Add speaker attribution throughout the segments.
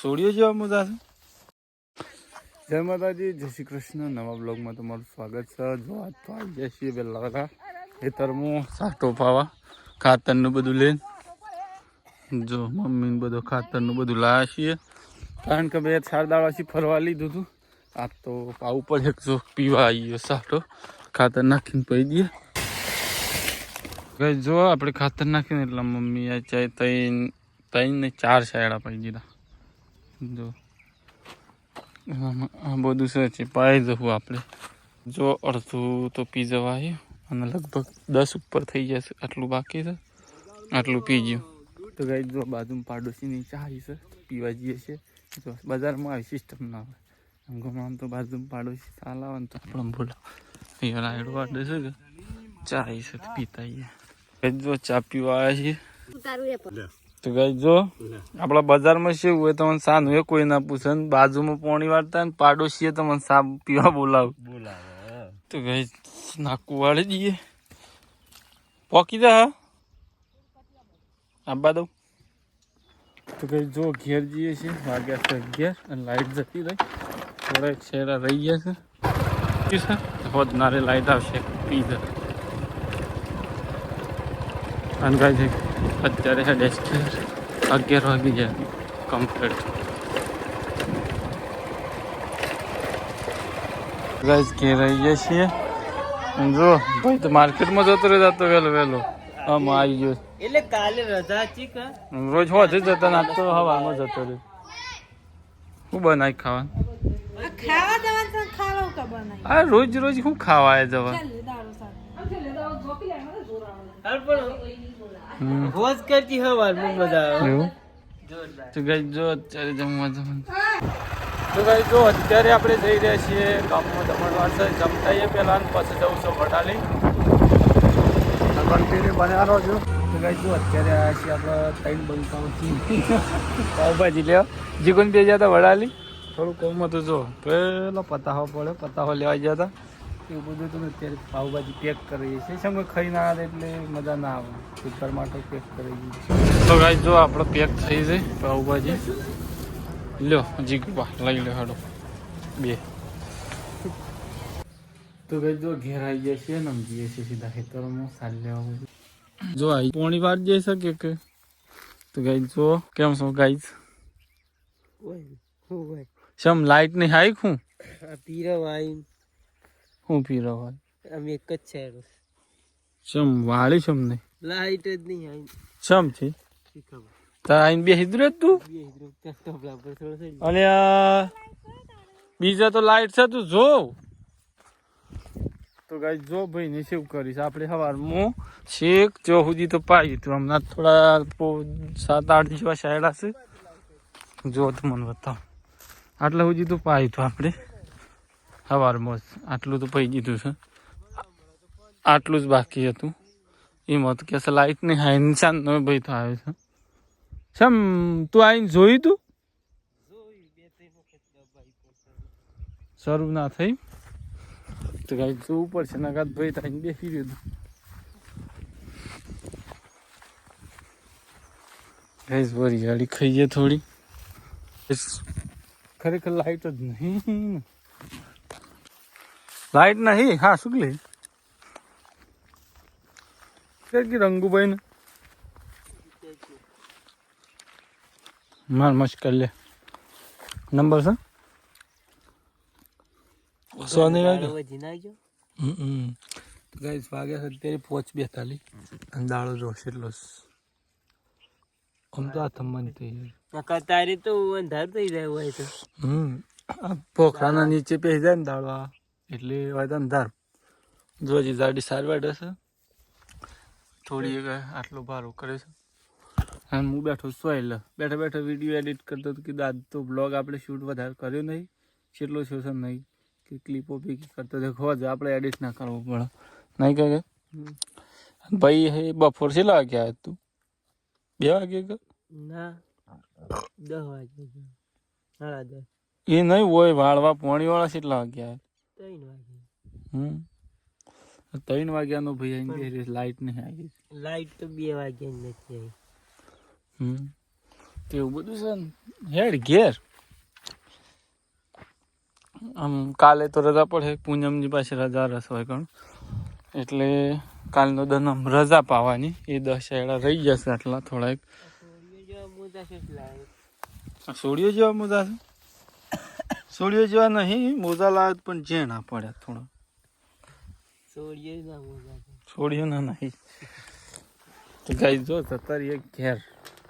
Speaker 1: સોડિયો જેવા મોજા છે. જય માતાજી, જય શ્રી કૃષ્ણ. નવા બ્લોગમાં તમારું સ્વાગત છે. જો આજ તો આવી જાય છીએ પહેલાં ખેતરમાં સાટો પાવા ખાતરનું બધું લઈને. જો મમ્મીને બધું ખાતરનું બધું લાવ્યા છીએ, કારણ કે 2-4 દાડાથી ફરવા લીધું હતું. આ તો પાવું પડે, જો પીવા આવી ગયો સાટો ખાતર નાખીને પી દઈએ. ગઈ જો આપણે ખાતર નાખીને એટલે મમ્મી આ ચાય 3 ને 4 સાયડા પાઈ દીધા. જો આ બધું છે પાઈ જવું આપણે. જો અડધું તો પી જવાય અને લગભગ 10 ઉપર થઈ જશે. આટલું બાકી છે, આટલું પી ગયું. તો ગાઈ જો બાજુમાં પાડોશીની ચા છે, પીવા જઈએ છે. જો બજારમાં આવી સિસ્ટમ ના હોય, આમ ગામડામાં તો બાજુમાં પાડોશી ચા લાવે ને તો આપણે બોલાવ. અહીંયા રાયડો વાડે છે કે ચા છે પીતા આવીએ. જો ચા પીવા આવ્યા છીએ. તો ગાઈ જો આપણા બજારમાં શું હોય તમને સાન હોય કોઈ ના પૂછે, બાજુમાં પોણી વાળતા ને પાડોશીએ તમને સા પીવા બોલાવે. તો ગાઈ નાકું વાળી દઈએ. પોકી જા આબા દઉં. તો ગાઈ જો ઘેર જઈએ છીએ, વાગ્યા છે 11 અને લાઈટ જતી રહી. થોડાક શેરા રહી ગયા છે. હોત નારે લાઈટ આવશે પી જશે. અને ગાઈ અત્યારે છે 11 વાગી જાય કમ્પ્લીટ. ગાઈસ ઘેર આવીએ છીએ. જો ભાઈ તો માર્કેટમાં જતો રહેતો વહેલો આમ આવી ગયો એટલે કાલે રજા હતી કે રોજ હોત જતા ને આજ તો હવામાં જતો રહ્યો. શું બનાવી ખાવાનું? હા રોજ શું ખાવા જવા? હોજ કરતી હવાર મજા. તો ગાઈ જો અત્યારે જમવા તો ગાઈ જો અત્યારે આપણે જઈ રહ્યા છીએ ગામમાં જમણવાર છે. જમતાઈએ પહેલા પછી જવું છું વડાલી. કન્ટિન્યુ બનાવવાનો છું. તો ગાઈ જો અત્યારે આવ્યા છીએ આપણે 3 બંકાઓથી પાવભાજી લેવા. જીગુન બે ગયા હતા વડાલી, થોડું કોમ હતું. જો પેલો પતાવો પડે, પતાવો લેવા ગયા હતા એવું બધું હતું. અત્યારે પાવભાજી પેક કરીએ છીએ. શું ખાઈ ના આવે એટલે મજા ના આવે, ઘર માટે પેક કરી દીધી. તો ગાઈ જો આપણે પેક થઈ જાય પાવભાજી. લ્યો જીગવા લઈ લો હાડો 2. તો ગાઈ જો ઘેર આવી જાય છે ને જઈએ છીએ સીધા ખેતરોમાં સાલ લેવા. જો આ પોણી વાર જઈ શકે કે. તો ગાઈ જો કેમ છો ગાઈસ? શમ લાઈટ નહીં હાઈ હું પીરવાઈ હું પીરવાઈ અમે એક જ છે. શમ વાળી શમ નહીં લાઈટ જ નહીં આઈ શમ છે તાર આઈને બે હિદ્ર તું અને બીજા તો લાઈટ છે તું જો. તો ગાઈ જો ભાઈ ને શું કરીશ આપણે સવારમાં શેક જો સુધી તો પાઈ તું હમણાં થોડા 7-8 જેવા શાયડા છે. જો તો મને બતાવ આટલા સુધી તો પાઈ તું આપણે સવારમાં આટલું તો પઈ દીધું છે. આટલું જ બાકી હતું. એમાં તો કે લાઈટ નહીં હાઈ નિશાન નો ભાઈ તો આવે છે. શમ તું આવીને જોયું તું શરૂ ના થઈ તો કઈ જોવું પડશે. નગાત ભાઈ થઈને બેસી રહ્યું હતું. ગેસ ભરી ગાડી ખાઈએ થોડી. ખરેખર લાઈટ જ નહીં, લાઈટ નહીં. હા શું લે કે રંગુભાઈ ને માર મુશ્કેલ લે નંબર છે સોની વાગ્યો ગાઈસ વાગ્યા અત્યારે 5:42 અને દાડો જોશે એટલો આમ તો આ થમન થઈ તારી તો અંધાર થઈ જાય હોય તો પોખરાના નીચે પેઈ જાય ને દાડો એટલે હોય તો અંધાર. જોજી ગાડી સારી વાડે છે થોડી આટલો ભારો કરે છે. અને હું બેઠો સોયલ બેઠા વિડીયો એડિટ કરતો હતો કે દાદ તો બ્લોગ આપણે શૂટ વધારે કર્યો નહીં, કેટલો શોષણ નહીં કે ક્લિપો બી કરતો દેખો જ આપણે એડિટ ના કરવો પડે નહીં કે ભાઈ હે બપોર છે લાગ્યા તું 2 વાગે કે ના 10 વાગે એ નહીં હોય વાળવા પોણી વાળા કેટલા વાગ્યા 3 વાગ્યાનો ભાઈ આવીને લાઈટ નહીં આવી. લાઈટ તો 2 વાગ્યા નથી આવી. તેવું બધું છે ને હેડ ઘેર આમ કાલે તો રજા પડે પૂનમની પાસે રજા રસ હોય કણ એટલે કાલનો દન આમ રજા પાવાની એ 10 શેડા રહી જશે આટલા થોડાક સોડિયો જેવા મોજા છે સોડિયો જેવા નહીં મોજા લાવે પણ જે ના પડ્યા થોડા સોડિયો ના નહીં તો ગાઈ જો સત્તર એક ઘેર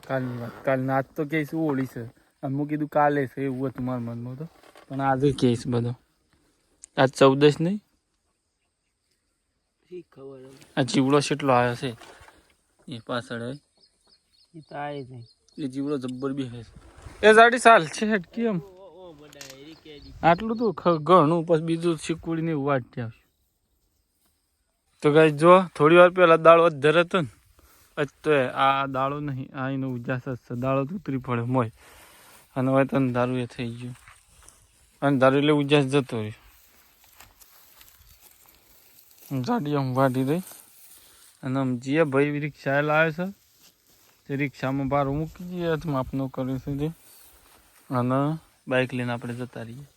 Speaker 1: કાલની વાત કાલના આજ તો કહીશ ઓળી છે અમુક કીધું કાલે છે એવું હતું મારા મનમાં તો પણ આજે કહીશ બધો આજ 14 નહીં આ જીવડો કેટલો આવ્યો છે એ પાછળ એ જીવડો જબ્બર બી હશે એ જાડી સાલ છે હેટકી એમ આટલું તો ઘણું પછી બીજું શીકુડીને વાટતી આવશે તો ગાઈ જો થોડી વાર પહેલા દાળો ધર હતો ને તો આ દાળો નહીં આ એનો ઉજાસ જ છે દાળો તો ઉતરી પડે મોય અને હવે તો અંધારું એ થઈ ગયું અંધારું એટલે ઉજાસ જતો રહ્યો ગાડી આમ વાટી દઈ અને આમ જે ભાઈ રિક્ષા લાવે છે તે રિક્ષામાં બહાર મૂકી દઈએ માપનો કર્યું છે જે અને બાઇક લઈને આપણે જતા રહીએ